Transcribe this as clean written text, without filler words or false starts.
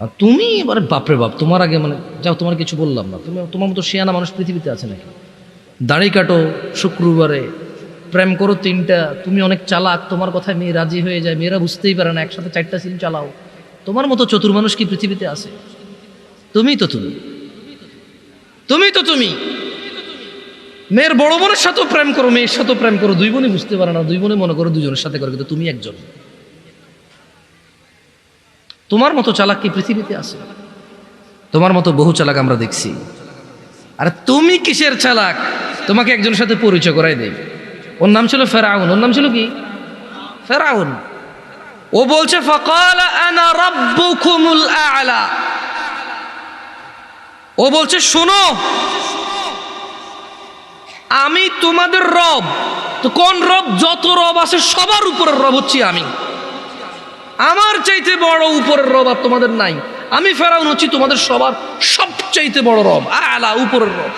আর তুমি এবারে বাপরে বাপ, তোমার আগে মানে যাও, তোমার কিছু বললাম না, তুমি তোমার মতো শিয়ানা মানুষ পৃথিবীতে আছে নাকি? দাড়ি কাটো শুক্রবারে, প্রেম করো 3টা, তুমি অনেক চালাক, তোমার কথায় মেয়ে রাজি হয়ে যায়, মেয়েরা বুঝতেই পারে না, একসাথে 4টা সিম চালাও। তোমার মতো চতুর মানুষ কি পৃথিবীতে আছে? তুমি তো তুমি, তুমি তো তুমি। মেয়ের বড় বোনের সাথেও প্রেম করো, মেয়ের সাথেও প্রেম করো, 2 বোনই বুঝতে পারে না, 2 বোনে মনে করো 2জনের সাথে করে, কিন্তু তুমি একজন। তোমার মতো চালাক কি পৃথিবীতে আছে? তোমার মতো বহু চালাক আমরা দেখছি। আর তুমি কিসের চালাক? তোমাকে একজনের সাথে পরিচয় করাই দেই। ওর নাম ছিল ফেরাউন। ওর নাম ছিল কি? ফেরাউন। ও বলছে ফাকালা আনা রাব্বুকুমুল আ'লা। ও বলছে শোনো, আমি তোমাদের রব। তো কোন রব? যত রব আছে সবার উপরের রব হচ্ছি আমি। আমার চাইতে বড় উপরের রব আর তোমাদের নাই। আমি ফেরাউন হচ্ছি তোমাদের সবার সবচাইতে বড় রব, আ'লা, উপরের রব।